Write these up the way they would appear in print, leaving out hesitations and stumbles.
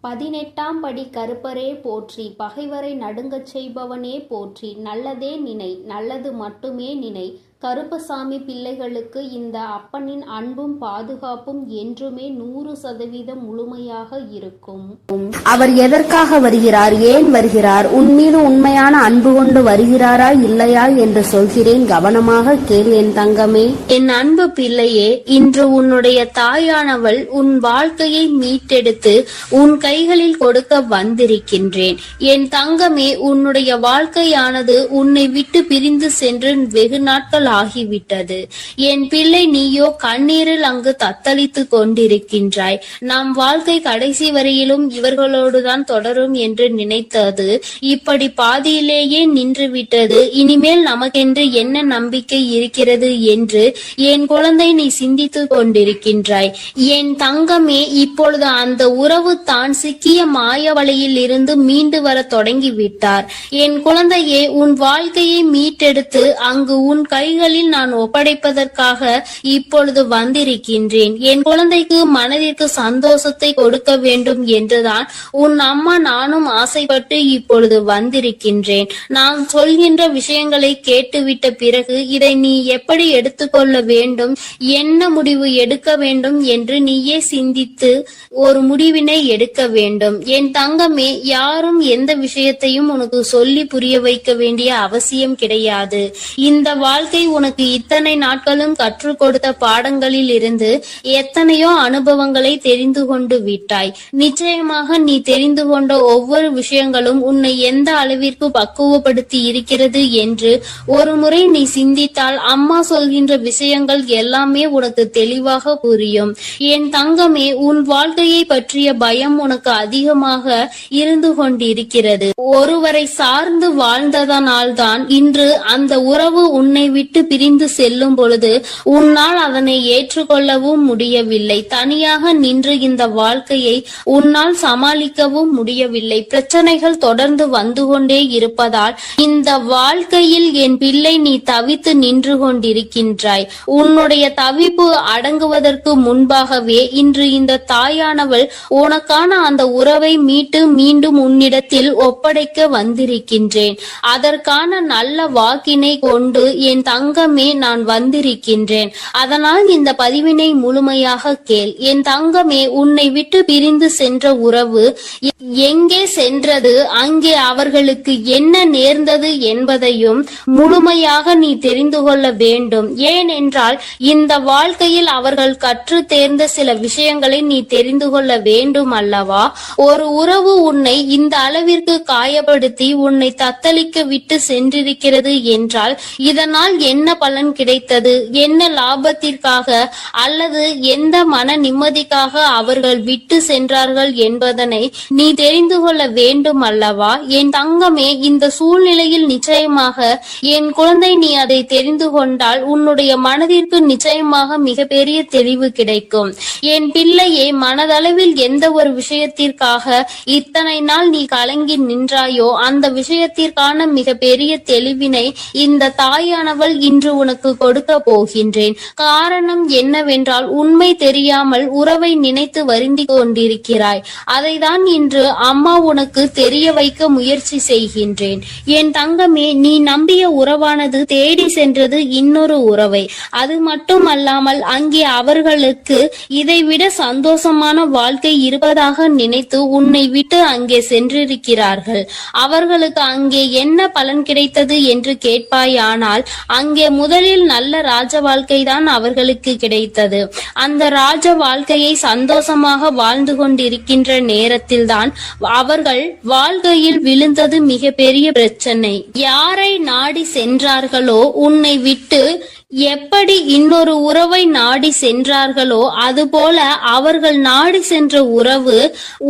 18ஆம் படி கருப்பரே போற்றி, பகைவரை நடுங்கச் செய்பவனே போற்றி, நல்லதே நினை, நல்லது மட்டுமே நினை. கருப்பசாமி பிள்ளைகளுக்கு இந்த அப்பனின் அன்பும் பாதுகாப்பும் என்றுமே 100% முழுமையாக இருக்கும். அவர் எதற்காக வருகிறார், ஏன் வருகிறார், உன்மீது உண்மையான அன்பு கொண்டு வருகிறாரா இல்லையா என்று சொல்கிறேன், கவனமாக கேள் என் தங்கமே. என் அன்பு பிள்ளையே, இன்று உன்னுடைய தாயானவள் உன் வாழ்க்கையை மீட்டெடுத்து உன் கைகளில் கொடுக்க வந்திருக்கின்றேன். என் தங்கமே, உன்னுடைய வாழ்க்கையானது உன்னை விட்டு பிரிந்து சென்று வெகு நாட்கள் ஆகிவிட்டது. என் பிள்ளை, நீயோ கண்ணீரில் அங்கு தத்தளித்து கொண்டிருக்கின்றாய். நம் வாழ்க்கை கடைசி வரையிலும் இவர்களோடுதான் தொடரும் என்று நினைத்தது இப்படி பாதியிலேயே நின்று விட்டது. இனிமேல் நமக்கென்று என்ன நம்பிக்கை இருக்கிறது என்று என் குழந்தை நீ சிந்தித்து கொண்டிருக்கின்றாய். என் தங்கமே, இப்பொழுது அந்த உறவு தான் சிக்கிய மாய வலையில் இருந்து மீண்டு வர தொடங்கிவிட்டார். என் குழந்தையே, உன் வாழ்க்கையை மீட்டெடுத்து அங்கு உன் கைகளில் நான் ஒப்படைப்பதற்காக இப்பொழுது வந்திருக்கின்றேன். என் குழந்தைக்கு மனதிற்கு சந்தோஷத்தை கொடுக்க வேண்டும் என்றுதான் உன் அம்மா நானும் ஆசைப்பட்டு இப்பொழுது வந்திருக்கின்றேன். நான் சொல்கின்ற விஷயங்களை கேட்டுவிட்ட பிறகு இதை நீ எப்படி எடுத்துக்கொள்ள வேண்டும், என்ன முடிவு எடுக்க வேண்டும் என்று நீயே சிந்தித்து ஒரு முடிவினை எடுக்க வேண்டும். என் தங்கமே, யாரும் எந்த விஷயத்தையும் உனக்கு சொல்லி புரிய வைக்க வேண்டிய அவசியம் கிடையாது. இந்த வாழ்க்கை உனக்கு இத்தனை நாட்களும் கற்றுக் கொடுத்த பாடங்களில் இருந்து எத்தனையோ அனுபவங்களை தெரிந்து கொண்டு விட்டாய். நிச்சயமாக நீ தெரிந்து கொண்ட ஒவ்வொரு விஷயங்களும் உன்னை எந்த அளவிற்கு பக்குவப்படுத்தி இருக்கிறது என்று ஒரு முறை நீ சிந்தித்தால் அம்மா சொல்கின்ற விஷயங்கள் எல்லாமே உனக்கு தெளிவாக புரியும். என் தங்கமே, உன் வாழ்க்கையை பற்றிய பயம் உனக்கு அதிகமாக இருந்து கொண்டிருக்கிறது. ஒருவரை சார்ந்து வாழ்ந்ததனால்தான் இன்று அந்த உறவு உன்னை விட்டு பிரிந்து செல்லும் பொழுது உன்னால் அதனை ஏற்றுக்கொள்ளவும் முடியவில்லை. தனியாக நின்று இந்த வாழ்க்கையை உன்னால் சமாளிக்கவும் முடியவில்லை. பிரச்சனைகள் தொடர்ந்து வந்து கொண்டே இருப்பதால் இந்த வாழ்க்கையில் என் பிள்ளை நீ தவித்து நின்று கொண்டிருக்கின்றாய். உன்னுடைய தவிப்பு அடங்குவதற்கு முன்பாகவே இன்று இந்த தாயானவள் உனக்கான அந்த உறவை மீட்டு மீண்டும் உன்னிடத்தில் ஒப்படைக்க வந்திருக்கின்றேன். அதற்கான நல்ல வாக்கினை கொண்டு என் தங்கமே நான் வந்திருக்கின்றேன். அதனால் இந்த பதிவினை முழுமையாக கேள். என் தங்கமே, உன்னை விட்டு பிரிந்து சென்ற உறவு எங்கே சென்றது, அங்கே அவர்களுக்கு என்ன நேர்ந்தது என்பதையும் முழுமையாக நீ தெரிந்து கொள்ள வேண்டும். ஏனென்றால் இந்த வாழ்க்கையில் அவர்கள் கற்று தேர்ந்த சில விஷயங்களை நீ தெரிந்து கொள்ள வேண்டும் அல்லவா? ஒரு உறவு உன்னை இந்த அளவிற்கு காயப்படுத்தி உன்னை தத்தளிக்க விட்டு சென்றிருக்கிறது என்றால் இதனால் என்ன பலன் கிடைத்தது, என்ன லாபத்திற்காக அல்லது எந்த மன நிம்மதிக்காக அவர்கள் விட்டு சென்றார்கள் என்பதனை நீ தெரிந்து கொள்ள வேண்டும் அல்லவா? என் தங்கமே, இந்த சூழ்நிலையில் நிச்சயமாக என் குழந்தை நீ அதை தெரிந்து கொண்டால் உன்னுடைய மனதிற்கு நிச்சயமாக மிகப்பெரிய தெளிவு கிடைக்கும். என் பிள்ளையே, மனதளவில் எந்த ஒரு விஷயத்திற்காக இத்தனை நாள் நீ கலங்கி நின்றாயோ அந்த விஷயத்திற்கான மிகப்பெரிய தெளிவினை இந்த தாயானவள் இன்று உனக்கு கொடுக்க போகின்றேன். காரணம் என்னவென்றால் உண்மை தெரியாமல் உறவை நினைத்து வருந்தி கொண்டிருக்கிறாய். அதைதான் இன்று அம்மா உனக்கு தெரிய வைக்க முயற்சி செய்கின்றேன். என் தங்கமே, நீ நம்பிய உறவானது தேடி சென்றது இன்னொரு உறவை. அது மட்டுமல்லாமல் அங்கே அவர்களுக்கு இதைவிட சந்தோஷமான வாழ்க்கை இருப்பதாக நினைத்து உன்னை விட்டு அங்கே சென்றிருக்கிறார்கள். அவர்களுக்கு அங்கே என்ன பலன் கிடைத்தது என்று கேட்பாயானால் அங்கே முதலில் நல்ல ராஜ வாழ்க்கை தான் அவர்களுக்கு கிடைத்தது. அந்த ராஜ வாழ்க்கையை சந்தோஷமாக வாழ்ந்து கொண்டிருக்கின்ற நேரத்தில் தான் அவர்கள் வாழ்க்கையில் விழுந்தது மிகப்பெரிய பிரச்சனை. யாரை நாடி சென்றார்களோ உன்னை விட்டு, எப்படி இன்னொரு உறவை நாடி சென்றார்களோ அதுபோல அவர்கள் நாடி சென்ற உறவு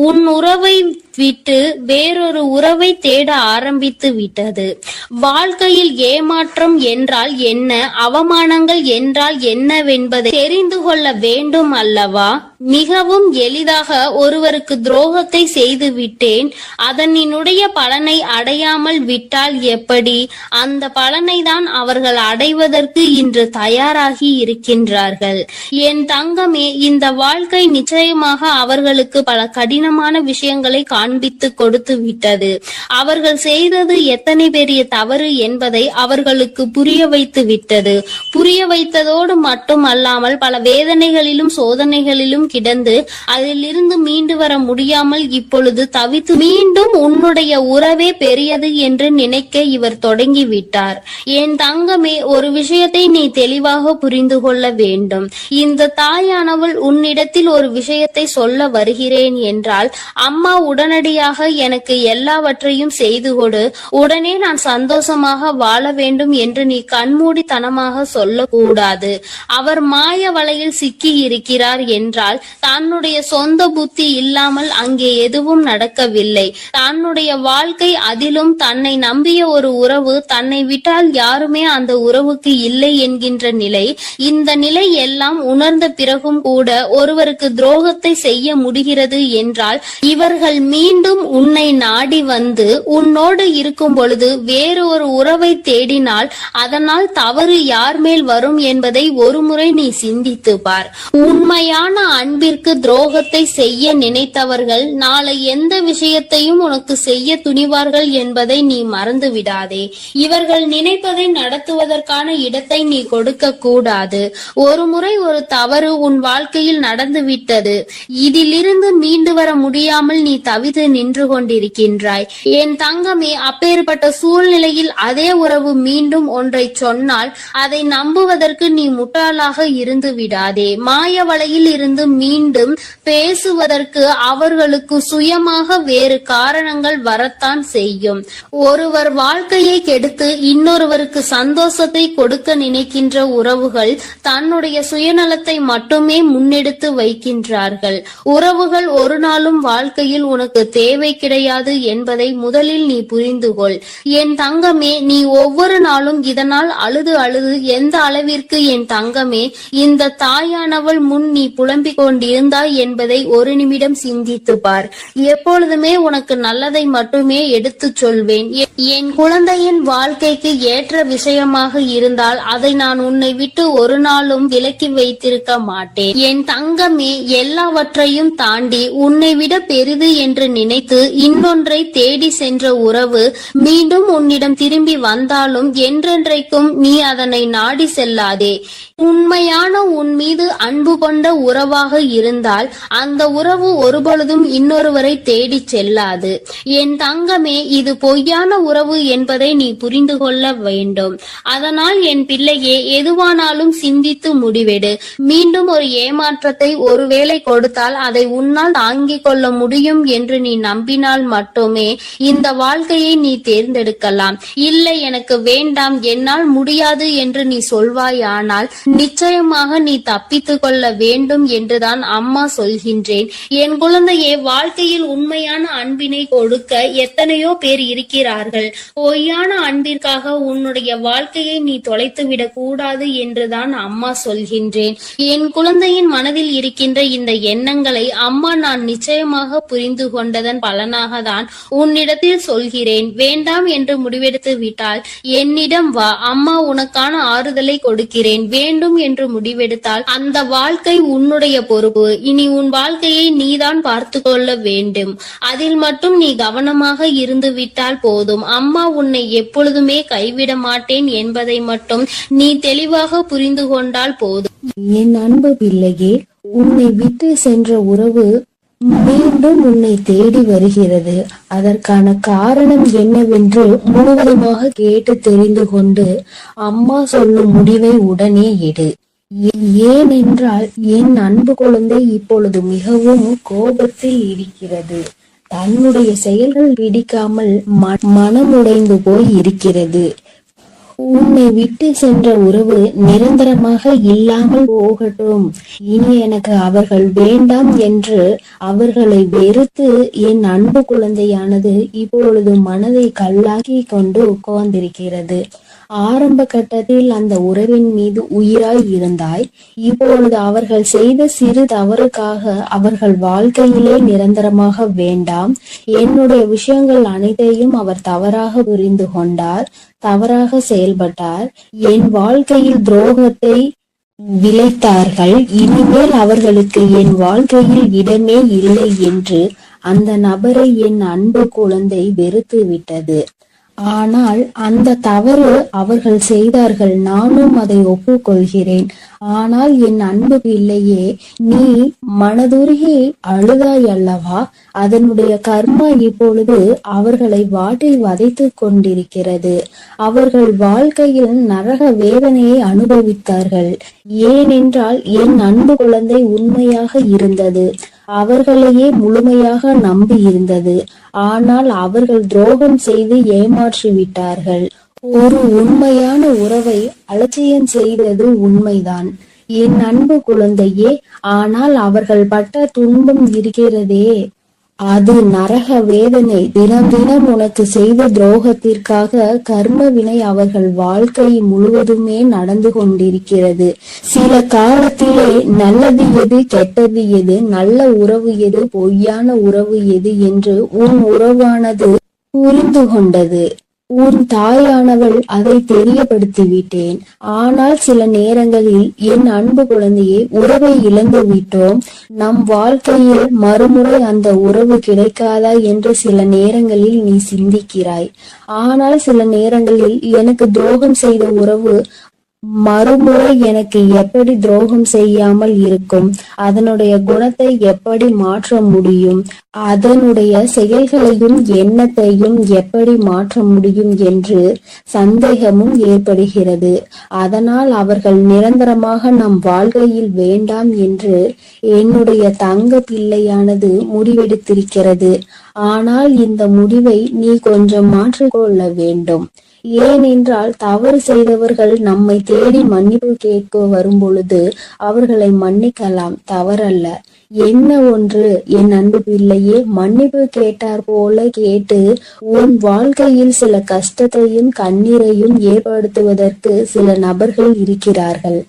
உன் உறவை விட்டு வேறொரு உறவை தேட ஆரம்பித்து விட்டது. வாழ்க்கையில் ஏமாற்றம் என்றால் என்ன, அவமானங்கள் என்றால் என்னவென்பதை தெரிந்து கொள்ள வேண்டும் அல்லவா? மிகவும் எளிதாக ஒருவருக்கு துரோகத்தை செய்து விட்டேன், அதனினுடைய பலனை அடையாமல் விட்டால் எப்படி? அந்த பலனை தான் அவர்கள் அடைவதற்கு இன்று தயாராகி இருக்கின்றார்கள். என் தங்கமே, இந்த வாழ்க்கை நிச்சயமாக அவர்களுக்கு பல கடினமான விஷயங்களை காண்பித்து கொடுத்து விட்டது. அவர்கள் செய்தது எத்தனை பெரிய தவறு என்பதை அவர்களுக்கு புரிய வைத்து விட்டது. புரிய வைத்ததோடு மட்டுமல்லாமல் பல வேதனைகளிலும் சோதனைகளிலும் கிடந்து அதிலிருந்து மீண்டு வர முடியாமல் இப்பொழுது தவித்து மீண்டும் உன்னுடைய உறவே பெரியது என்று நினைக்க இவர் தொடங்கிவிட்டார். என் தங்கமே, ஒரு விஷயத்தை நீ தெளிவாக புரிந்து கொள்ள வேண்டும். இந்த தாயானவள் உன்னிடத்தில் ஒரு விஷயத்தை சொல்ல வருகிறேன் என்றால், அம்மா உடனடியாக எனக்கு எல்லாவற்றையும் செய்து கொடு, உடனே நான் சந்தோஷமாக வாழ வேண்டும் என்று நீ கண்மூடித்தனமாக சொல்லக்கூடாது. அவர் மாய வலையில் சிக்கி இருக்கிறார் என்றால் தன்னுடைய சொந்த புத்தி இல்லாமல் அங்கே எதுவும் நடக்கவில்லை. தன்னுடைய வாழ்க்கை, அதிலும் தன்னை நம்பிய ஒரு உறவு, தன்னை விட்டால் யாருமே அந்த உறவுக்கு இல்லை என்கின்ற நிலை. இந்த நிலை எல்லாம் உணர்ந்த பிறகும் கூட ஒருவருக்கு துரோகத்தை செய்ய முடிகிறது என்றால், இவர்கள் மீண்டும் உன்னை நாடி வந்து உன்னோடு இருக்கும் பொழுது வேறு ஒரு உறவை தேடினால் அதனால் தவறு யார் மேல் வரும் என்பதை ஒருமுறை நீ சிந்தித்து பார். உண்மையான அன்பிற்கு துரோகத்தை செய்ய நினைத்தவர்கள் நாளை எந்த விஷயத்தையும் உனக்கு செய்ய துணிவார்கள் என்பதை நீ மறந்து விடாதே. இவர்கள் நினைப்பதை நடத்துவதற்கான இடத்தை நீ கொடுக்க கூடாது. ஒரு முறை ஒரு தவறு உன் வாழ்க்கையில் நடந்து விட்டது. இதிலிருந்து மீண்டு வர முடியாமல் நீ தவித்து நின்று கொண்டிருக்கின்றாய். என் தங்கமே, அப்பேற்பட்ட சூழ்நிலையில் அதே உறவு மீண்டும் ஒன்றை சொன்னால் அதை நம்புவதற்கு நீ முட்டாளாக இருந்து விடாதே. மாய வலையில் இருந்து மீண்டும் பேசுவதற்கு அவர்களுக்கு சுயமாக வேறு காரணங்கள் வரத்தான் செய்யும். ஒருவர் வாழ்க்கையை கெடுத்து இன்னொருவருக்கு சந்தோஷத்தை கொடுக்க நினைக்கின்ற உறவுகள் தன்னுடைய சுயநலத்தை மட்டுமே முன்னெடுத்து வைக்கின்றார்கள். உறவுகள் ஒரு நாளும் வாழ்க்கையில் உனக்கு தேவை கிடையாது என்பதை முதலில் நீ புரிந்து கொள். என் தங்கமே, நீ ஒவ்வொரு நாளும் இதனால் அழுது அழுது எந்த அளவிற்கு என் தங்கமே இந்த தாயானவள் முன் நீ புலம்பிக் கொண்டிருந்தாய் என்பதை ஒரு நிமிடம் சிந்தித்து பார். எப்பொழுதுமே உனக்கு நல்லதை மட்டுமே எடுத்து சொல்வேன். என் குழந்தையின் வாழ்க்கைக்கு ஏற்ற விஷயமாக இருந்தால் அதை நான் உன்னை விட்டு ஒரு நாளும் விலக்கி வைத்திருக்க மாட்டேன். என் தங்கமே, எல்லாவற்றையும் தாண்டி உன்னை விட பெரிது என்று நினைத்து இன்னொன்றை தேடி சென்ற உறவு மீண்டும் உன்னிடம் திரும்பி வந்தாலும் என்றென்றைக்கும் நீ அதனை நாடி செல்லாதே. உண்மையான உன் மீது அன்பு கொண்ட உறவாக இருந்தால் அந்த உறவு ஒருபொழுதும் இன்னொருவரை தேடி செல்லாது. என் தங்கமே, இது பொய்யான உறவு என்பதை நீ புரிந்து கொள்ள வேண்டும். அதனால் என் பிள்ளையே, எதுவானாலும் சிந்தித்து முடிவெடு. மீண்டும் ஒரு ஏமாற்றத்தை ஒருவேளை கொடுத்தால் அதை உன்னால் தாங்கிக் கொள்ள முடியும் என்று நீ நம்பினால் மட்டுமே இந்த வாழ்க்கையை நீ தேர்ந்தெடுக்கலாம். இல்லை, எனக்கு வேண்டாம், என்னால் முடியாது என்று நீ சொல்வாயானால் நிச்சயமாக நீ தப்பித்து கொள்ள வேண்டும் என்றுதான் அம்மா சொல்கின்றேன். என் குழந்தையே, வாழ்க்கையில் உண்மையான அன்பினை கொடுக்க எத்தனையோ பேர் இருக்கிறார்கள். பொய்யான அன்பிற்காக உன்னுடைய வாழ்க்கையை நீ தொலைத்து விடக் கூடாது என்றுதான் அம்மா சொல்கின்றேன். என் குழந்தையின் மனதில் இருக்கின்ற இந்த எண்ணங்களை அம்மா நான் நிச்சயமாக புரிந்து கொண்டதன் பலனாக தான் உன்னிடத்தில் சொல்கிறேன். வேண்டாம் என்று முடிவெடுத்து விட்டால் என்னிடம் வா, அம்மா உனக்கான ஆறுதலை கொடுக்கிறேன். வேண்டும் என்று முடிவெடுத்தால் அந்த வாழ்க்கை உன்னுடைய பொறுப்பு. இனி உன் வாழ்க்கையை நீதான் பார்த்து கொள்ள வேண்டும். அதில் மட்டும் நீ கவனமாக இருந்து விட்டால் போதும். அம்மா உன்னை எப்பொழுதுமே கைவிட மாட்டேன் என்பதை மட்டும் நீ தெளிவாக புரிந்து கொண்டால் போதும். என் அன்பு பிள்ளையே, உன்னை விட்டு சென்ற உறவு மீண்டும் உன்னை தேடி வருகிறது. அதற்கான காரணம் என்னவென்று முழுவதுமாக கேட்டு தெரிந்து கொண்டு அம்மா சொல்லும் முடிவை உடனே எடு. ஏனென்றால் என் அன்பு குழந்தை இப்பொழுது மிகவும் கோபத்தில் இருக்கிறது. தன்னுடைய செயல்கள் பிடிக்காமல் மனமுடைந்து போய் இருக்கிறது. உன்னை விட்டு சென்ற உறவு நிரந்தரமாக இல்லாமல் போகட்டும். இனி எனக்கு அவர்கள் வேண்டாம் என்று அவர்களை வெறுத்து என் அன்பு குழந்தையானது இப்பொழுது மனதை கல்லாக்கி கொண்டு உட்கார்ந்திருக்கிறது. ஆரம்ப கட்டத்தில் அந்த உறவின் மீது உயிராய் இருந்தாய். இப்பொழுது அவர்கள் செய்த சிறு தவறுக்காக அவர்கள் வாழ்க்கையிலே நிரந்தரமாக வேண்டாம். என்னுடைய விஷயங்கள் அனைத்தையும் அவர் தவறாக புரிந்து கொண்டார், தவறாக செயல்பட்டார், என் வாழ்க்கையில் துரோகத்தை விளைத்தார்கள். இனிமேல் அவர்களுக்கு என் வாழ்க்கையில் இடமே இல்லை என்று அந்த நபரை என் அன்பு குழந்தை வெறுத்து விட்டது. ஆனால் அந்த தவறு அவர்கள் செய்தார்கள், நானும் அதை ஒப்புக்கொள்கிறேன். ஆனால் என் அன்பு பிள்ளையே, நீ மனதுருகி அழுதாய் அல்லவா? அதனுடைய கர்மா இப்பொழுது அவர்களை வாட்டி வதைத்து கொண்டிருக்கிறது. அவர்கள் வாழ்க்கையில் நரக வேதனையை அனுபவித்தார்கள். ஏனென்றால் என் அன்பு குழந்தை உண்மையாக இருந்தது, அவர்களையே முழுமையாக நம்பி இருந்தது. ஆனால் அவர்கள் துரோகம் செய்து ஏமாற்றி விட்டார்கள். ஒரு உண்மையான உறவை அலட்சியம் செய்தது உண்மைதான் என் அன்பு குழந்தையே. ஆனால் அவர்கள் பட்ட துன்பம் இருக்கிறதே, அது நரக வேதனை. தினம் தினம் உனக்கு செய்த துரோகத்திற்காக கர்ம வினை அவர்கள் வாழ்க்கை முழுவதுமே நடந்து கொண்டிருக்கிறது. சில காலத்திலே நல்லது எது, கெட்டது எது, நல்ல உறவு எது, பொய்யான உறவு எது என்று உன் உறவானது புரிந்து கொண்டது. உன் தாயானவள் அதை தெரியப்படுத்தி விட்டேன். ஆனால் சில நேரங்களில் என் அன்பு குழந்தையை உறவை இழந்து விட்டோம், நம் வாழ்க்கையில் மறுமுறை அந்த உறவு கிடைக்காதா என்று சில நேரங்களில் நீ சிந்திக்கிறாய். ஆனால் சில நேரங்களில் எனக்கு துரோகம் செய்த உறவு மறுமுறை எனக்கு எப்படி துரோகம் செய்யாமல் இருக்கும், அதனுடைய குணத்தை எப்படி மாற்ற முடியும், அதனுடைய செயல்களையும் எண்ணத்தையும் எப்படி மாற்ற முடியும் என்று சந்தேகமும் ஏற்படுகிறது. அதனால் அவர்கள் நிரந்தரமாக நம் வாழ்க்கையில் வேண்டாம் என்று என்னுடைய தங்க பிள்ளையானது முடிவெடுத்திருக்கிறது. ஆனால் இந்த முடிவை நீ கொஞ்சம் மாற்றிக்கொள்ள வேண்டும். ஏனென்றால் தவறு செய்தவர்கள் நம்மை தேடி மன்னிப்பு கேட்க வரும் பொழுது அவர்களை மன்னிக்கலாம், தவறல்ல. என்ன ஒன்று என் அன்பு பிள்ளையே, மன்னிப்பு கேட்டார் போல கேட்டு உன் வாழ்க்கையில் சில கஷ்டத்தையும் கண்ணீரையும் ஏற்படுத்துவதற்கு சில நபர்கள் இருக்கிறார்கள்.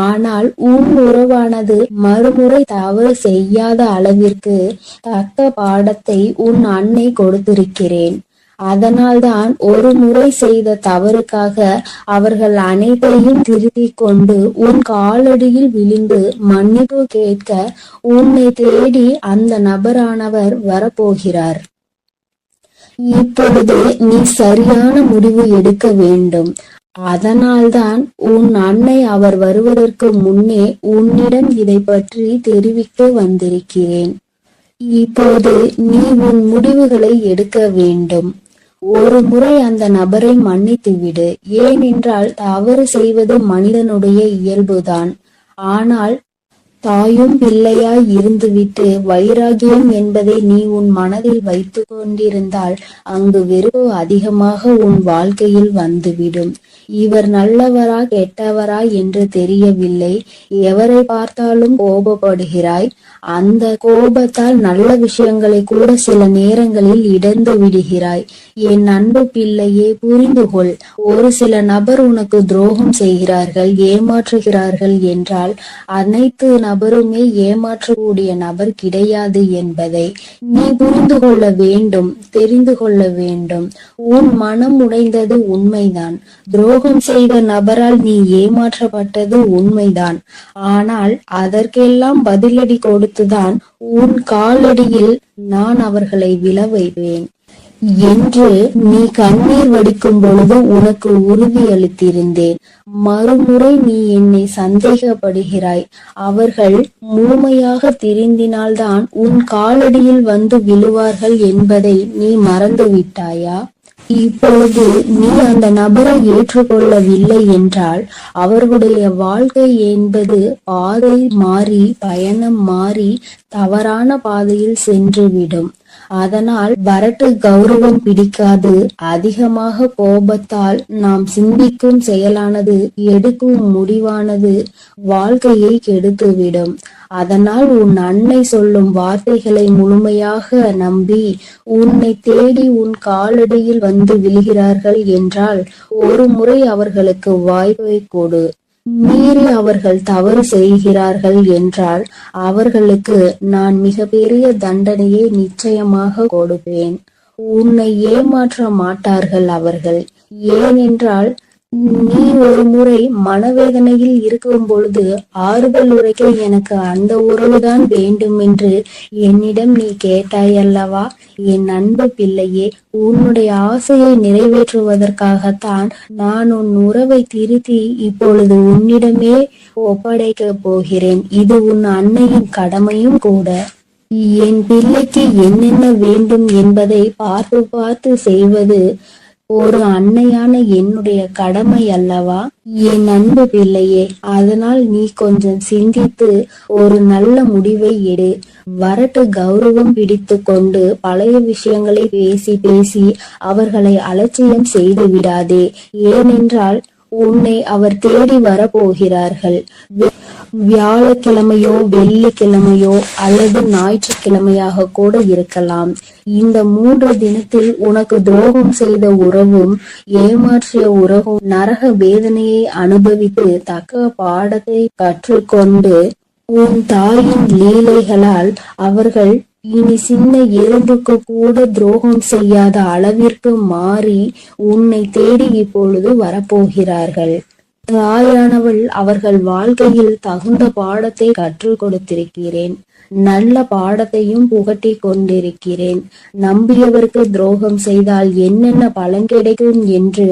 ஆனால் உன் உறவானது மறுமுறை தவறு செய்யாத அளவிற்கு தக்க பாடத்தை உன் அன்னை கொடுத்திருக்கிறேன். அதனால்தான் ஒரு முறை செய்த தவறுக்காக அவர்கள் அனைத்தையும் திருத்திக் கொண்டு உன் காலடியில் விழுந்து மன்னிப்பு கேட்க உன்னை தேடி அந்த நபரானவர் வரப்போகிறார். இப்பொழுது நீ சரியான முடிவு எடுக்க வேண்டும். அதனால்தான் உன் அன்னை அவர் வருவதற்கு முன்னே உன்னிடம் இதை பற்றி தெரிவிக்க வந்திருக்கிறேன். இப்போது நீ உன் முடிவுகளை எடுக்க வேண்டும். ஒரு முறை அந்த நபரை மன்னித்து விடு. ஏனென்றால் தவறு செய்வது மனிதனுடைய இயல்புதான். ஆனால் தாயும் பிள்ளையாய் இருந்துவிட்டு வைராகியம் என்பதை நீ உன் மனதில் வைத்து கொண்டிருந்தால் அங்கு வெறுப்பு அதிகமாக உன் வாழ்க்கையில் வந்துவிடும். இவர் நல்லவரா கெட்டவரா என்று தெரியவில்லை, எவரை பார்த்தாலும் கோபப்படுகிறாய். அந்த கோபத்தால் நல்ல விஷயங்களை கூட சில நேரங்களில் இழந்து விடுகிறாய். என் அன்பு பிள்ளையே, புரிந்து கொள். ஒரு சில நபர் உனக்கு துரோகம் செய்கிறார்கள், ஏமாற்றுகிறார்கள் என்றால் அனைத்து நபருமே ஏமாற்றக்கூடிய நபர் கிடையாது என்பதை நீ புரிந்து கொள்ள வேண்டும், தெரிந்து கொள்ள வேண்டும். உன் மனம் உடைந்தது உண்மைதான். துரோகம் செய்த நபரால் நீ ஏமாற்றப்பட்டது உண்மைதான். ஆனால் அதற்கெல்லாம் பதிலடி கொடுத்துதான் உன் காலடியில் நான் அவர்களை விழ வைப்பேன் என்று நீ கண்ணீர் வடிக்கும் பொழுது உனக்கு உறுதியளித்திருந்தேன். மறுமுறை நீ என்னை சந்தேகப்படுகிறாய். அவர்கள் முழுமையாக திருந்தினால்தான் உன் காலடியில் வந்து விழுவார்கள் என்பதை நீ மறந்து விட்டாயா? இப்பொழுது நீ அந்த நபரை ஏற்றுக்கொள்ளவில்லை என்றால் அவர்களுடைய வாழ்க்கை என்பது பாதை மாறி, பயணம் மாறி தவறான பாதையில் சென்றுவிடும். அதனால் வரட்டு கௌரவம் பிடிக்காது. அதிகமாக கோபத்தால் நாம் சிந்திக்கும் செயலானது, எடுக்கும் முடிவானது வாழ்க்கையை கெடுத்துவிடும். அதனால் உன் அன்னை சொல்லும் வார்த்தைகளை முழுமையாக நம்பி உன்னை தேடி உன் காலடியில் வந்து விழுகிறார்கள் என்றால் ஒரு முறை அவர்களுக்கு வாய்ப்பை கொடு. மீறி அவர்கள் தவறு செய்கிறார்கள் என்றால் அவர்களுக்கு நான் மிகப்பெரிய தண்டனையை நிச்சயமாக கொடுப்பேன். உன்னை ஏமாற்ற மாட்டார்கள் அவர்கள். ஏனென்றால் நீ ஒரு முறை மனவேதனையில் இருக்கும் பொழுது ஆறுதல் உரைக்க எனக்கு அந்த உறவுதான் வேண்டும் என்று என்னிடம் நீ கேட்டாய் அல்லவா? என் அன்பு பிள்ளையே, உன்னுடைய ஆசையை நிறைவேற்றுவதற்காகத்தான் நான் உன் உறவை திருத்தி இப்பொழுது உன்னிடமே ஒப்படைக்க போகிறேன். இது உன் அன்னையின் கடமையும் கூட. என் பிள்ளைக்கு என்னென்ன வேண்டும் என்பதை பார்த்து பார்த்து செய்வது ஒரு அன்னையான என்னுடைய கடமை அல்லவா என் அன்பு பிள்ளையே? அதனால் நீ கொஞ்சம் சிந்தித்து ஒரு நல்ல முடிவை எடு. வரட்டு கௌரவம் பிடித்து கொண்டு பழைய விஷயங்களை பேசி பேசி அவர்களை அலட்சியம் செய்து விடாதே. ஏனென்றால் உன்னை அவர் தேடி வரப்போகிறார்கள். வியாழக்கிழமையோ வெள்ளிக்கிழமையோ அல்லது ஞாயிற்றுக்கிழமையாக கூட இருக்கலாம். இந்த 3 தினத்தில் உனக்கு துரோகம் செய்த உறவும் ஏமாற்றிய உறவும் நரக வேதனையை அனுபவித்து தக்க பாடத்தை கற்றுக்கொண்டு உன் தாயின் லீலைகளால் அவர்கள் இனி சின்ன எறும்புக்கு கூட துரோகம் செய்யாத அளவிற்கு மாறி உன்னை தேடி இப்பொழுது வரப்போகிறார்கள். தாயானவள் அவர்கள் வாழ்க்கையில் தகுந்த பாடத்தை கற்றுக் கொடுத்திருக்கிறேன். நல்ல பாடத்தையும் புகட்டி கொண்டிருக்கிறேன். நம்பியவருக்கு துரோகம் செய்தால் என்னென்ன பலன் கிடைக்கும் என்று,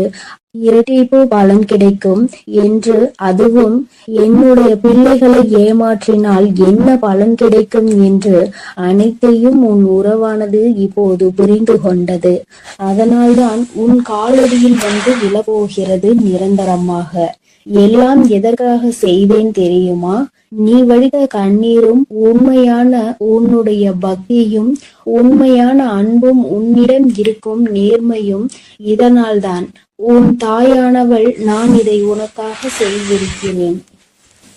இரட்டிப்பு பலன் கிடைக்கும் என்று, அதுவும் என்னுடைய பிள்ளைகளை ஏமாற்றினால் என்ன பலன் கிடைக்கும் என்று அனைத்தையும் உன் உறவானது இப்போது புரிந்து கொண்டது. அதனால்தான் உன் காலடியில் வந்து விழப்போகிறது நிரந்தரமாக. எல்லாம் எதற்காக செய்தேன் தெரியுமா? நீ வடித்த கண்ணீரும் உண்மையான உன்னுடைய பக்தியும் உண்மையான அன்பும் உன்னிடம் இருக்கும் நேர்மையும் இதனால்தான். உன் தாயானவள் நான் இதை உனக்காக செய்திருக்கிறேன்.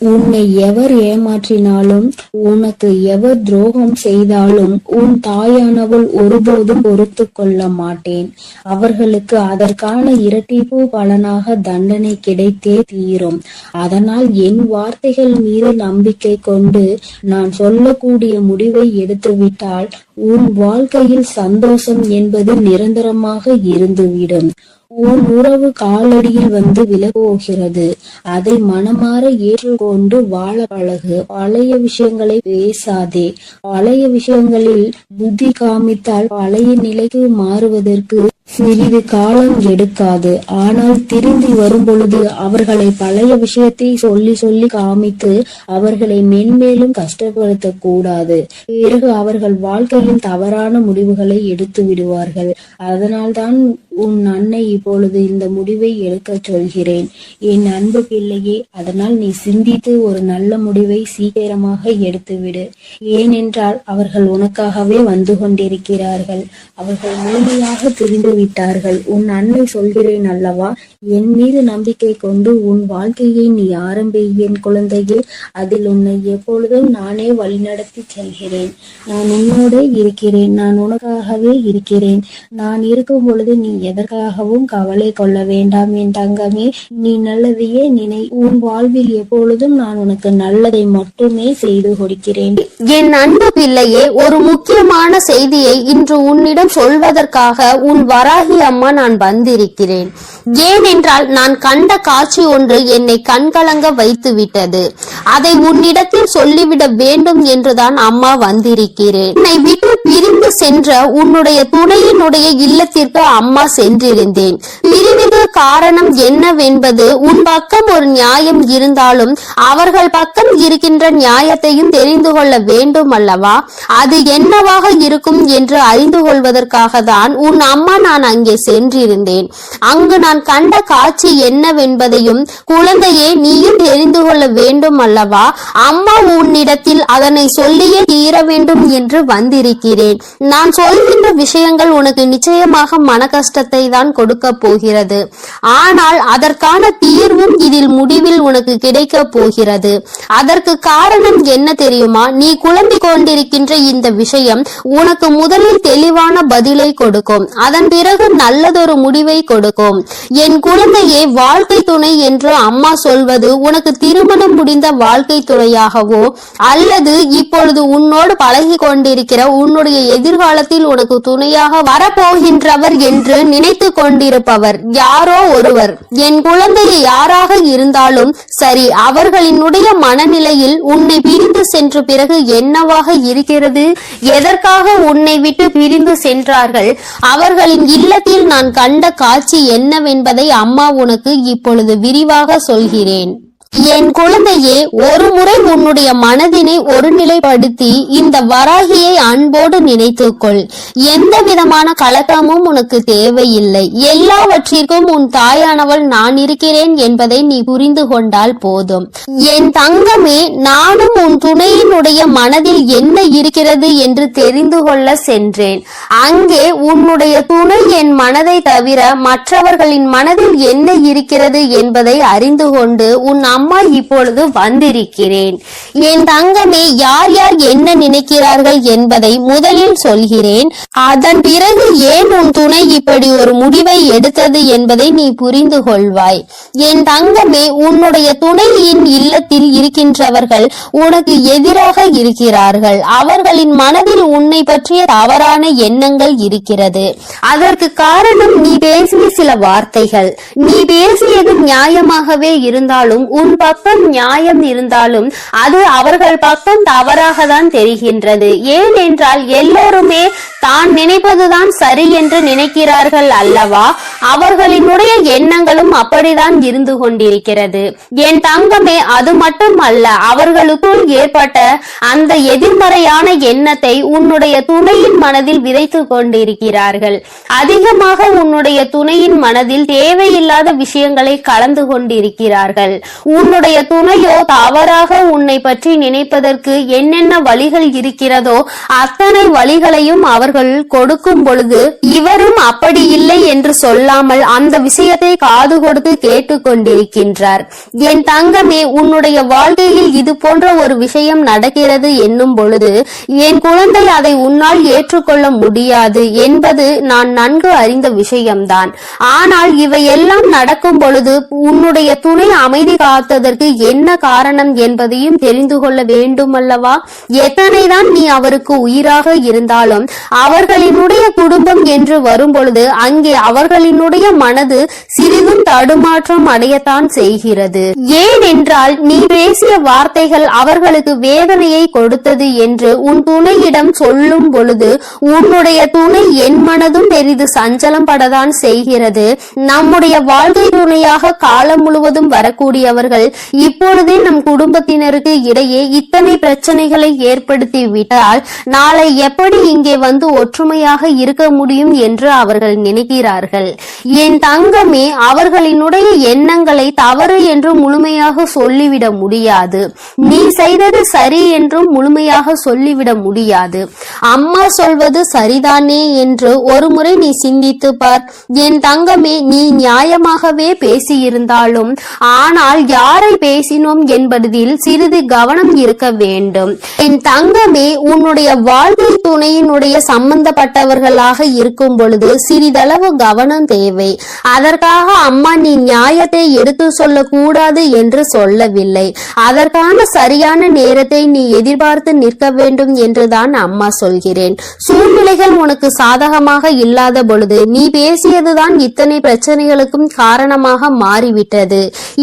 உன்னை எவர் ஏமாற்றினாலும் உனக்கு எவர் துரோகம் செய்தாலும் உன் தாயானவள் ஒருபோதும் பொறுத்து கொள்ள மாட்டேன். அவர்களுக்கு அதற்கான இரட்டிப்பு பலனாக தண்டனை கிடைத்தே தீரும். அதனால் என் வார்த்தைகள் மீது நம்பிக்கை கொண்டு நான் சொல்லக்கூடிய முடிவை எடுத்துவிட்டால் உன் வாழ்க்கையில் சந்தோஷம் என்பது நிரந்தரமாக இருந்துவிடும். உன் உறவு காலடியில் வந்து விலகப்போகிறது. அதை மனமாற ஏற்றுக்கொண்டு வாழ பழகு. பழைய விஷயங்களை பேசாதே. பழைய விஷயங்களில் புத்தி காமித்தால் பழைய நிலைக்கு மாறுவதற்கு சிறிது காலம் எடுக்காது. ஆனால் திரும்பி வரும் பொழுது அவர்களை பழைய விஷயத்தை சொல்லி சொல்லி காமித்து அவர்களை மென்மேலும் கஷ்டப்படுத்த கூடாது. பிறகு அவர்கள் வாழ்க்கையில் தவறான முடிவுகளை எடுத்து விடுவார்கள். அதனால்தான் உன் அன்னை இப்பொழுது இந்த முடிவை எடுக்க சொல்கிறேன் என் அன்பு பிள்ளையே. அதனால் நீ சிந்தித்து ஒரு நல்ல முடிவை சீக்கிரமாக எடுத்துவிடு. ஏனென்றால் அவர்கள் உனக்காகவே வந்து கொண்டிருக்கிறார்கள். அவர்கள் முழுமையாக புரிந்து விட்டார்கள். உன் அன்னை சொல்கிறேன் அல்லவா, என் மீது நம்பிக்கை கொண்டு உன் வாழ்க்கையை நீ ஆரம்பி என் குழந்தையே. அதில் உன்னை எப்பொழுதும் நானே வழிநடத்தி செல்கிறேன். நான் உன்னோட இருக்கிறேன். நான் உனக்காகவே இருக்கிறேன். நான் இருக்கும் பொழுது நீ எதற்காகவும் கவலை கொள்ள வேண்டாம் என் தங்கமே. நீ நல்லதையே நினை. உன் வாழ்வில் எப்பொழுதும் நான் உனக்கு நல்லதை மட்டுமே செய்து கொடுக்கிறேன். என் அன்பு பிள்ளையே, ஒரு முக்கியமான செய்தியை இன்று உன்னிடம் சொல்வதற்காக உன் வராகி அம்மா நான் வந்திருக்கிறேன். ஏனென்றால் நான் கண்ட காட்சி ஒன்று என்னை கண்கலங்க வைத்து விட்டது. அதை உன்னிடத்தில் சொல்லிவிட வேண்டும் என்றுதான் அம்மா வந்திருக்கிறேன். என்னை விட்டு பிரிந்து சென்ற உன்னுடைய துணையினுடைய இல்லத்திற்கு அம்மா சென்றிருந்தேன். பிரிவுக்கு காரணம் என்னவென்பது உன் பக்கம் ஒரு நியாயம் இருந்தாலும் அவர்கள் பக்கம் இருக்கின்ற நியாயத்தையும் தெரிந்து கொள்ள வேண்டும் அல்லவா? அது என்னவாக இருக்கும் என்று அறிந்து கொள்வதற்காக தான் உன் அம்மா நான் அங்கே சென்றிருந்தேன். அங்கு நான் நான் கண்ட காட்சி என்னவென்பதையும் குழந்தையே நீயும் தெரிந்து கொள்ள வேண்டும் அல்லவா? அம்மா உன்னிடத்தில் அதனை சொல்லியே தீர வேண்டும் என்று வந்திருக்கிறேன். நான் சொல்கின்ற விஷயங்கள் உனக்கு நிச்சயமாக மன கஷ்டத்தை தான் கொடுக்க போகிறது. ஆனால் அதற்கான தீர்வும் இதில் முடிவில் உனக்கு கிடைக்க போகிறது. அதற்கு காரணம் என்ன தெரியுமா? நீ குழம்பிக் கொண்டிருக்கின்ற இந்த விஷயம் உனக்கு முதலில் தெளிவான பதிலை கொடுக்கும். அதன் பிறகு நல்லதொரு முடிவை கொடுக்கும். என் குழந்தையே, வாழ்க்கை துணை என்று அம்மா சொல்வது உனக்கு திருமணம் முடிந்த வாழ்க்கை துணையாகவோ அல்லது இப்பொழுது உன்னோடு பழகி கொண்டிருக்கிற உன்னுடைய எதிர்காலத்தில் உனக்கு துணையாக வரப்போகின்றவர் என்று நினைத்து கொண்டிருப்பவர் யாரோ ஒருவர். என் குழந்தையை யாராக இருந்தாலும் சரி, அவர்களினுடைய மனநிலையில் உன்னை பிரிந்து சென்ற பிறகு என்னவாக இருக்கிறது, எதற்காக உன்னை விட்டு பிரிந்து சென்றார்கள், அவர்களின் இல்லத்தில் நான் கண்ட காட்சி என்னவென்பதை அம்மா உனக்கு இப்பொழுது விரிவாக சொல்கிறேன். என் குழந்தையே, ஒரு முறை உன்னுடைய மனதினை ஒருநிலைப்படுத்தி இந்த வராகியை அன்போடு நினைத்துக்கொள். எந்த விதமான கலக்கமும் உனக்கு தேவையில்லை. எல்லாவற்றிற்கும் உன் தாயானவள் நான் இருக்கிறேன் என்பதை நீ புரிந்து கொண்டால் போதும். என் தங்கமே, நானும் உன் துணையினுடைய மனதில் என்ன இருக்கிறது என்று தெரிந்து கொள்ள சென்றேன். அங்கே உன்னுடைய துணை என் மனதை தவிர மற்றவர்களின் மனதில் என்ன இருக்கிறது என்பதை அறிந்து கொண்டு உன் அம்மா இப்பொழுது வந்திருக்கிறேன். என் தங்கமே, யார் யார் என்ன நினைக்கிறார்கள் என்பதை முதலில் சொல்கிறேன். அதன் பிறகு ஏன் உன் துணை இப்படி ஒரு முடிவை எடுத்தது என்பதை நீ புரிந்து கொள்வாய். என் தங்கமே, உன்னுடைய துணையின் இல்லத்தில் இருக்கின்றவர்கள் உனக்கு எதிராக இருக்கிறார்கள். அவர்களின் மனதில் உன்னை பற்றிய தவறான எண்ணங்கள் இருக்கிறது. அதற்கு காரணம் நீ பேசிய சில வார்த்தைகள். நீ பேசியது நியாயமாகவே இருந்தாலும், உன் பக்கம் நியாயம் இருந்தாலும் அது அவர்கள் பக்கம் தவறாக தான் தெரிகின்றது. ஏனென்றால் எல்லோருமே தான் நினைப்பதுதான் சரி என்று நினைக்கிறார்கள் அல்லவா? அவர்களினுடைய எண்ணங்களும் அப்படிதான் இருந்து கொண்டிருக்கிறது. என் தங்கமே, அது மட்டும் அல்ல, அவர்களுக்குள் ஏற்பட்ட அந்த எதிர்மறையான எண்ணத்தை உன்னுடைய துணையின் மனதில் விதைத்து கொண்டிருக்கிறார்கள். அதிகமாக உன்னுடைய துணையின் மனதில் தேவையில்லாத விஷயங்களை கலந்து கொண்டிருக்கிறார்கள். உன்னுடைய துணையோ தவறாக உன்னை பற்றி நினைப்பதற்கு என்னென்ன வழிகள் இருக்கிறதோ அத்தனை வழிகளையும் அவர்கள் கொடுக்கும் பொழுது இவரும் அப்படி இல்லை என்று சொல்லாமல் அந்த விஷயத்தை காது கொடுத்து கேட்டுக்கொண்டிருக்கின்றார். என் தங்கமே, உன்னுடைய வாழ்க்கையில் இது போன்ற ஒரு விஷயம் நடக்கிறது என்னும் பொழுது என் குழந்தை அதை உன்னால் ஏற்றுக்கொள்ள முடியாது என்பது நான் நன்கு அறிந்த விஷயம்தான். ஆனால் இவையெல்லாம் நடக்கும் பொழுது உன்னுடைய துணை அமைதி காத்ததற்கு என்ன காரணம் என்பதையும் தெரிந்து கொள்ள வேண்டும் அல்லவா? எத்தனைதான் நீ அவருக்கு உயிராக இருந்தாலும் அவர்களினுடைய குடும்பம் என்று வரும் பொழுது அங்கே அவர்களினுடைய மனது சிறிதும் தடுமாற்றம் அடையத்தான் செய்கிறது. ஏனென்றால் நீ பேசிய வார்த்தைகள் அவர்களுக்கு வேதனையை கொடுத்தது என்று உன் துணையிடம் சொல்லும் பொழுது உன்னுடைய துணை என் மனதும் பெரிது சஞ்சலம் படத்தான் செய்கிறது. நம்முடைய வாழ்க்கை துணையாக காலம் முழுவதும் வரக்கூடியவர்கள் இப்பொழுதே நம் குடும்பத்தினருக்கு இடையே இத்தனை பிரச்சனைகளை ஏற்படுத்தி விட்டால் நாளை எப்படி இங்கே வந்து ஒற்றுமையாக இருக்க முடியும் என்று அவர்கள் நினைக்கிறார்கள். என் தங்கமே, அவர்களினுடைய எண்ணங்களை தவறு என்று முழுமையாக சொல்லிவிட முடியாது. நீ செய்தது சரி என்றும் முழுமையாக சொல்லிவிட முடியாது. அம்மா சொல்வது சரிதானே என்று ஒரு முறை நீ சிந்தித்து பார். என் தங்கமே, நீ நியாயமாகவே பேசியிருந்தாலும் ஆனால் யாரை பேசினோம் என்பதில் சிறிது கவனம் இருக்க வேண்டும். என் தங்கமே, உன்னுடைய வாழ்க்கை துணையினுடைய சம்பந்தப்பட்டவர்களாக இருக்கும் பொழுது சிறிதளவு கவனம் தேவை. அதற்காக அம்மா நீ நியாயத்தை எடுத்து சொல்ல கூடாது என்று சொல்லவில்லை. அதற்கான சரியான நேரத்தை நீ எதிர்பார்த்து நிற்க வேண்டும் என்றுதான் அம்மா சொல்கிறேன். சூழ்நிலைகள் உனக்கு சாதகமாக இல்லாத பொழுது நீ பேசியதுதான் இத்தனை பிரச்சனைகளுக்கும் காரணமாக மாறிவிட்டது.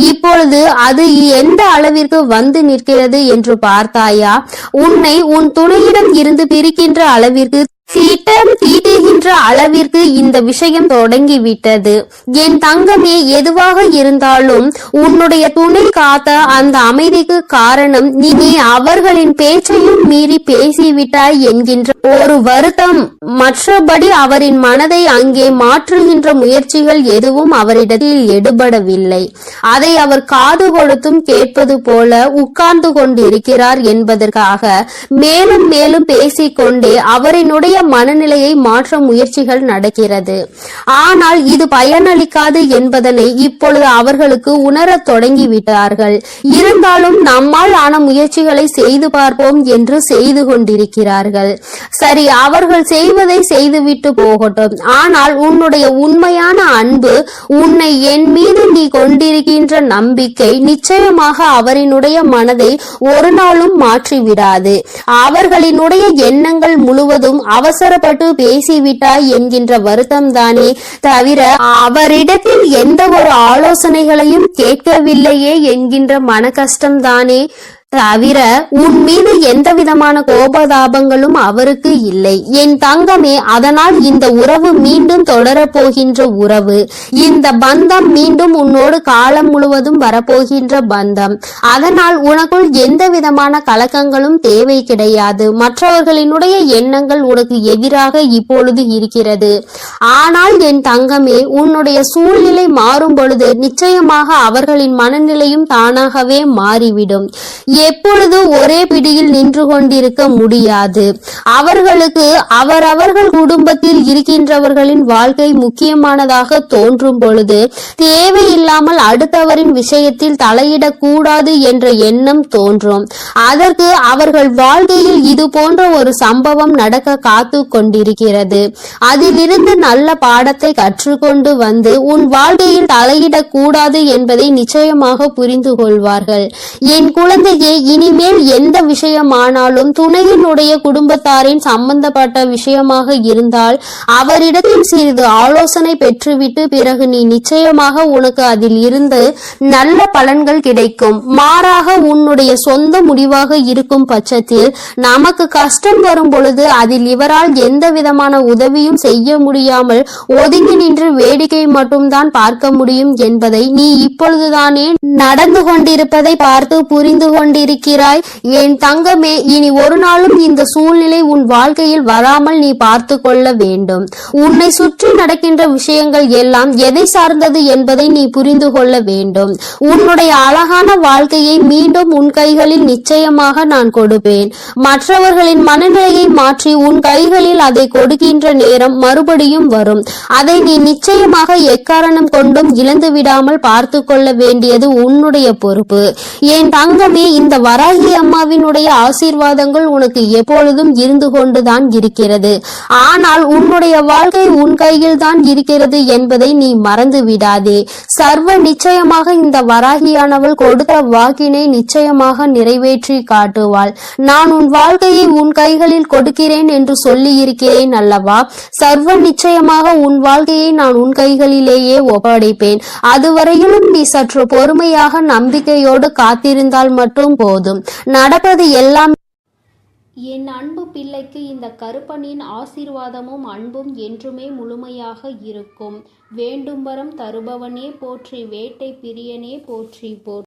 இப்பொழுது அது எந்த அளவிற்கு வந்து நிற்கிறது என்று பார்த்தாயா? உன்னை உன் துணையிடம் இருந்து பிரிக்கின்ற அளவிற்கு திட்டம் தீட்டுகின்ற அளவிற்கு இந்த விஷயம் தொடங்கிவிட்டது. என் தங்கமே, எதுவாக இருந்தாலும் உன்னுடைய துணை காத்த அந்த அமைதிக்கு காரணம் நீ அவர்களின் பேச்சையும் மீறி பேசிவிட்டாய் என்கின்ற ஒரு வருத்தம். மற்றபடி அவரின் மனதை அங்கே மாற்றுகின்ற முயற்சிகள் எதுவும் அவரிடத்தில் எடுபடவில்லை. அதை அவர் காது கொடுத்தும் கேட்பது போல உட்கார்ந்து கொண்டிருக்கிறார் என்பதற்காக மேலும் மேலும் பேசிக்கொண்டே அவரினுடைய மனநிலையை மாற்ற முயற்சிகள் நடக்கிறது. ஆனால் இது பயனளிக்காது என்பதனை இப்பொழுது அவர்களுக்கு உணரத் தொடங்கிவிட்டார்கள். இருந்தாலும் நம்மால் ஆன முயற்சிகளை செய்து பார்ப்போம் என்று செய்து கொண்டிருக்கிறார்கள். சரி, அவர்கள் செய்வதை செய்துவிட்டு போகட்டும். ஆனால் உன்னுடைய உண்மையான அன்பு, உன்னை என் மீது நீ கொண்டிருக்கின்ற நம்பிக்கை நிச்சயமாக அவரினுடைய மனதை ஒரு நாளும் மாற்றிவிடாது. அவர்களினுடைய எண்ணங்கள் முழுவதும் அவசரப்பட்டு பேசிவிட்டாய் என்கின்ற வருத்தம் தானே தவிர அவரிடத்தில் எந்த ஒரு ஆலோசனைகளையும் கேட்கவில்லையே என்கின்ற மன கஷ்டம் தானே தவிர உன் மீது எந்த விதமான கோபதாபங்களும் அவருக்கு இல்லை. என் தங்கமே, அதனால் இந்த உறவு மீண்டும் தொடரப்போகின்ற உறவு. இந்த பந்தம் மீண்டும் உன்னோடு காலம் முழுவதும் வரப்போகின்ற பந்தம். அதனால் உனக்குள் எந்த விதமான கலக்கங்களும் தேவை கிடையாது. மற்றவர்களினுடைய எண்ணங்கள் உனக்கு எதிராக இப்பொழுது இருக்கிறது. ஆனால் என் தங்கமே, உன்னுடைய சூழ்நிலை மாறும் பொழுது நிச்சயமாக அவர்களின் மனநிலையும் தானாகவே மாறிவிடும். எப்பொழுது ஒரே பிடியில் நின்று கொண்டிருக்க முடியாது. அவர்களுக்கு அவரவர்கள் குடும்பத்தில் இருக்கின்றவர்களின் வாழ்க்கை முக்கியமானதாக தோன்றும் பொழுது தேவையில்லாமல் அடுத்தவரின் விஷயத்தில் தலையிடக்கூடாது என்ற எண்ணம் தோன்றும். அதற்கு அவர்கள் வாழ்க்கையில் இது போன்ற ஒரு சம்பவம் நடக்க காத்து கொண்டிருக்கிறது. அதிலிருந்து நல்ல பாடத்தை கற்றுக்கொண்டு வந்து உன் வாழ்க்கையில் தலையிடக்கூடாது என்பதை நிச்சயமாக புரிந்து கொள்வார்கள். என் குழந்தையே, இனிமேல் எந்த விஷயமானாலும் துணையினுடைய குடும்பத்தாரின் சம்பந்தப்பட்ட விஷயமாக இருந்தால் அவரிடத்தில் சிறிது ஆலோசனை பெற்றுவிட்டு பிறகு நீ நிச்சயமாக உனக்கு அதில் இருந்து நல்ல பலன்கள் கிடைக்கும். மாறாக உன்னுடைய சொந்த முடிவாக இருக்கும் பட்சத்தில் நமக்கு கஷ்டம் வரும் பொழுது அதில் இவரால் எந்த விதமான உதவியும் செய்ய முடியாமல் ஒதுங்கி நின்று வேடிக்கை மட்டும்தான் பார்க்க முடியும் என்பதை நீ இப்பொழுதுதானே நடந்து கொண்டிருப்பதை பார்த்து புரிந்து கொண்டிருக்கிறாய். என் தங்கமே, இனி ஒரு நாளும் இந்த சூழ்நிலை உன் வாழ்க்கையில் வராமல் நீ பார்த்து கொள்ள வேண்டும். உன்னை சுற்றி நடக்கின்ற விஷயங்கள் எல்லாம் எதை சார்ந்தது என்பதை நீ புரிந்து கொள்ள வேண்டும். உன்னுடைய அழகான வாழ்க்கையை மீண்டும் உன் கைகளில் நிச்சயமாக நான் கொடுப்பேன். மற்றவர்களின் மனநிலையை மாற்றி உன் கைகளில் அதை கொடுக்கின்ற நேரம் மறுபடியும் வரும். அதை நீ நிச்சயமாக எக்காரணம் கொண்டும் இழந்து விடாமல் பார்த்து கொள்ள வேண்டியது உன்னுடைய பொறுப்பு. என் தங்கமே, இந்த வராகி அம்மாவினுடைய ஆசீர்வாதங்கள் உனக்கு எப்பொழுதும் இருந்து கொண்டுதான் இருக்கிறது. ஆனால் உன்னுடைய வாழ்க்கை உன் கையில் தான் இருக்கிறது என்பதை நீ மறந்து விடாதே. சர்வ நிச்சயமாக இந்த வராகியானவள் கொடுத்த வாக்கினை நிச்சயமாக நிறைவேற்றி காட்டுவாள். நான் உன் வாழ்க்கையை உன் கைகளில் கொடுக்கிறேன் என்று சொல்லி இருக்கிறேன் அல்லவா? சர்வ நிச்சயமாக உன் வாழ்க்கையை நான் உன் கைகளிலேயே ஒப்படைப்பேன். அதுவரையிலும் நீ சற்று பொறுமையாக நம்பிக்கையோடு காத்திருந்தால் மட்டும் போதும். நடப்பது எல்லாம் என் அன்பு பிள்ளைக்கு இந்த கருப்பனின் ஆசீர்வாதமும் அன்பும் என்றுமே முழுமையாக இருக்கும். வேண்டும் வரம் தருபவனே போற்றி, வேட்டை பிரியனே போற்றி போற்றி.